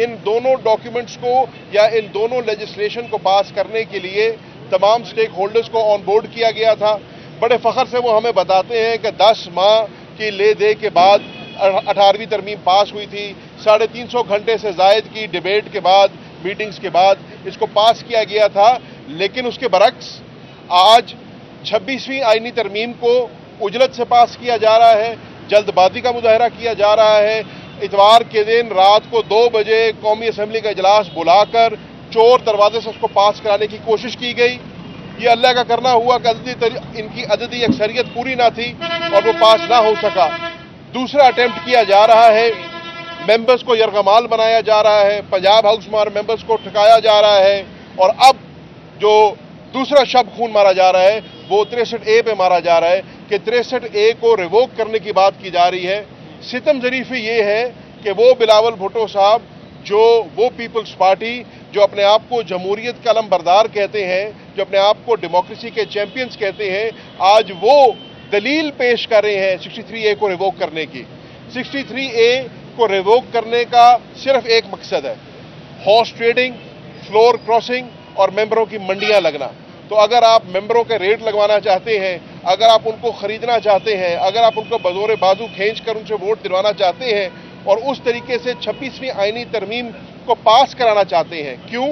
ان دونوں ڈاکیومنٹس کو یا ان دونوں لیجسلیشن کو پاس کرنے کے لیے تمام سٹیک ہولڈرز کو آن بورڈ کیا گیا تھا۔ بڑے فخر سے وہ ہمیں بتاتے ہیں کہ 10 ماہ کی لے دے کے بعد 18ویں ترمیم پاس ہوئی تھی، 350 گھنٹے سے زائد کی ڈیبیٹ کے بعد، میٹنگز کے بعد اس کو پاس کیا گیا تھا۔ لیکن اس کے برعکس آج 26ویں آئینی ترمیم کو عجلت سے پاس کیا جا رہا ہے، جلد بازی کا مظاہرہ کیا جا رہا ہے۔ اتوار کے دن رات کو 2 بجے قومی اسمبلی کا اجلاس بلا کر چور دروازے سے اس کو پاس کرانے کی کوشش کی گئی۔ یہ اللہ کا کرنا ہوا کہ ان کی عددی اکثریت پوری نہ تھی اور وہ پاس نہ ہو سکا۔ دوسرا اٹیمپٹ کیا جا رہا ہے، ممبرز کو یرغمال بنایا جا رہا ہے، پنجاب ہاؤس ممبرز کو ٹھکایا جا رہا ہے، اور اب جو دوسرا شب خون مارا جا رہا ہے وہ 63A پہ مارا جا رہا ہے کہ 63A کو ریووک کرنے کی بات کی جا رہی ہے۔ ستم ظریفی یہ ہے کہ وہ بلاول بھٹو صاحب جو وہ پیپلز پارٹی جو اپنے آپ کو جمہوریت کا علم بردار کہتے ہیں، جو اپنے آپ کو ڈیموکریسی کے چیمپئنز کہتے ہیں، آج وہ دلیل پیش کر رہے ہیں 63A کو ریووک کرنے کی۔ 63A کو ریووک کرنے کا صرف ایک مقصد ہے، ہارس ٹریڈنگ، فلور کراسنگ اور ممبروں کی منڈیاں لگنا۔ تو اگر آپ ممبروں کے ریٹ لگوانا چاہتے ہیں، اگر آپ ان کو خریدنا چاہتے ہیں، اگر آپ ان کو بزور بازو کھینچ کر ان سے ووٹ دلوانا چاہتے ہیں اور اس طریقے سے 26ویں آئینی ترمیم کو پاس کرانا چاہتے ہیں، کیوں؟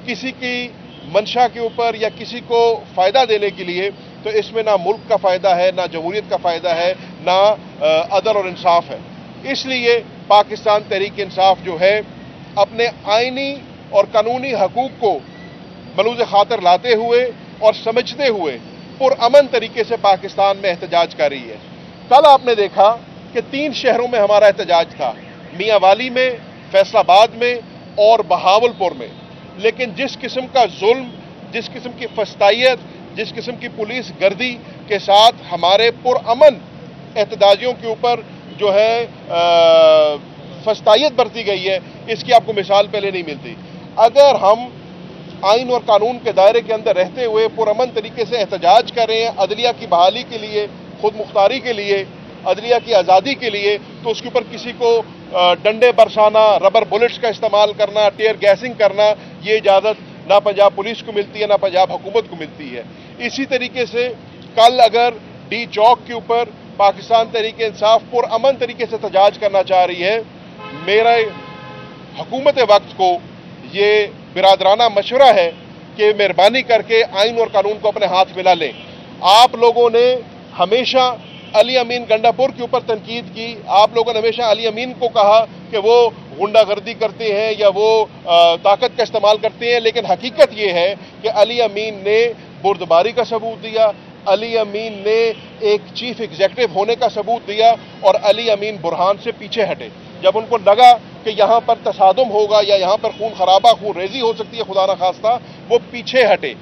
کسی کی منشا کے اوپر یا کسی کو فائدہ دینے کے لیے، تو اس میں نہ ملک کا فائدہ ہے، نہ جمہوریت کا فائدہ ہے، نہ عدل اور انصاف ہے۔ اس لیے پاکستان تحریک انصاف جو ہے اپنے آئینی اور قانونی حقوق کو ملوز خاطر لاتے ہوئے اور سمجھتے ہوئے پرامن طریقے سے پاکستان میں احتجاج کر رہی ہے۔ کل آپ نے دیکھا کہ 3 شہروں میں ہمارا احتجاج تھا، میاں والی میں، فیصل آباد میں اور بہاولپور میں، لیکن جس قسم کا ظلم، جس قسم کی فسطائیت، جس قسم کی پولیس گردی کے ساتھ ہمارے پرامن احتجاجیوں کے اوپر جو ہے فسطائیت برتی گئی ہے، اس کی آپ کو مثال پہلے نہیں ملتی۔ اگر ہم آئین اور قانون کے دائرے کے اندر رہتے ہوئے پرامن طریقے سے احتجاج کر رہے ہیں عدلیہ کی بحالی کے لیے، خود مختاری کے لیے، عدلیہ کی آزادی کے لیے، تو اس کے اوپر کسی کو ڈنڈے برسانا، ربر بلٹس کا استعمال کرنا، ٹیئر گیسنگ کرنا، یہ اجازت نہ پنجاب پولیس کو ملتی ہے نہ پنجاب حکومت کو ملتی ہے۔ اسی طریقے سے کل اگر ڈی چوک کے اوپر پاکستان تحریک انصاف پرامن طریقے سے احتجاج کرنا چاہ رہی ہے، میرا حکومت وقت کو یہ برادرانہ مشورہ ہے کہ مہربانی کر کے آئین اور قانون کو اپنے ہاتھ میں نہ لیں۔ آپ لوگوں نے ہمیشہ علی امین گنڈا پور کے اوپر تنقید کی، آپ لوگوں نے ہمیشہ علی امین کو کہا کہ وہ غنڈہ گردی کرتے ہیں یا وہ طاقت کا استعمال کرتے ہیں، لیکن حقیقت یہ ہے کہ علی امین نے بردباری کا ثبوت دیا، علی امین نے ایک چیف ایگزیکٹو ہونے کا ثبوت دیا، اور علی امین برہان سے پیچھے ہٹے۔ جب ان کو لگا کہ یہاں پر تصادم ہوگا یا یہاں پر خون خرابہ، خون ریزی ہو سکتی ہے خدا نہ خواستہ، وہ پیچھے ہٹے۔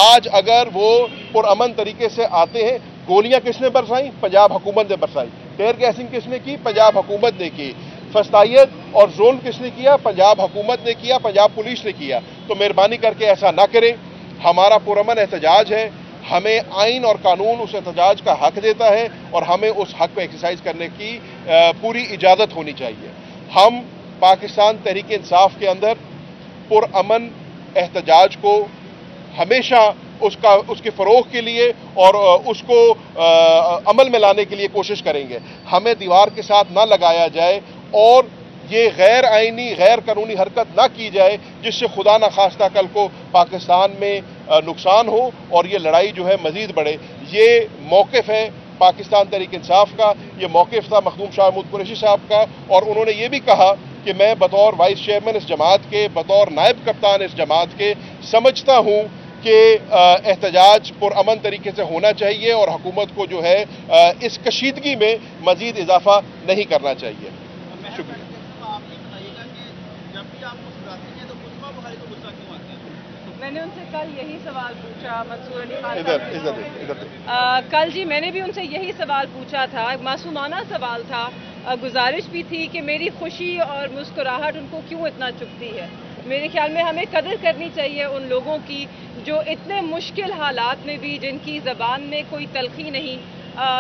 آج اگر وہ پرامن طریقے سے آتے ہیں، گولیاں کس نے برسائیں؟ پنجاب حکومت نے برسائی۔ ٹیئر گیسنگ کس نے کی؟ پنجاب حکومت نے کی۔ فسطائیت اور ظلم کس نے کیا؟ پنجاب حکومت نے کیا، پنجاب پولیس نے کیا۔ تو مہربانی کر کے ایسا نہ کریں۔ ہمارا پرامن احتجاج ہے، ہمیں آئین اور قانون اس احتجاج کا حق دیتا ہے اور ہمیں اس حق کو ایکسرسائز کرنے کی پوری اجازت ہونی چاہیے۔ ہم پاکستان تحریک انصاف کے اندر پرامن احتجاج کو ہمیشہ اس کے فروغ کے لیے اور اس کو عمل میں لانے کے لیے کوشش کریں گے۔ ہمیں دیوار کے ساتھ نہ لگایا جائے اور یہ غیر آئینی، غیر قانونی حرکت نہ کی جائے جس سے خدا نہ خواستہ کل کو پاکستان میں نقصان ہو اور یہ لڑائی جو ہے مزید بڑھے۔ یہ موقف ہے پاکستان تحریک انصاف کا، یہ موقف تھا مخدوم شاہ محمود قریشی صاحب کا، اور انہوں نے یہ بھی کہا کہ میں بطور وائس چیئرمین اس جماعت کے، بطور نائب کپتان اس جماعت کے، سمجھتا ہوں کہ احتجاج پرامن طریقے سے ہونا چاہیے اور حکومت کو جو ہے اس کشیدگی میں مزید اضافہ نہیں کرنا چاہیے۔ شکریہ۔ میں نے ان سے کل یہی سوال پوچھا، منصور علی خان کل جی میں نے بھی ان سے یہی سوال پوچھا تھا، معصومانہ سوال تھا، گزارش بھی تھی کہ میری خوشی اور مسکراہٹ ان کو کیوں اتنا چبھتی ہے۔ میرے خیال میں ہمیں قدر کرنی چاہیے ان لوگوں کی جو اتنے مشکل حالات میں بھی، جن کی زبان میں کوئی تلخی نہیں،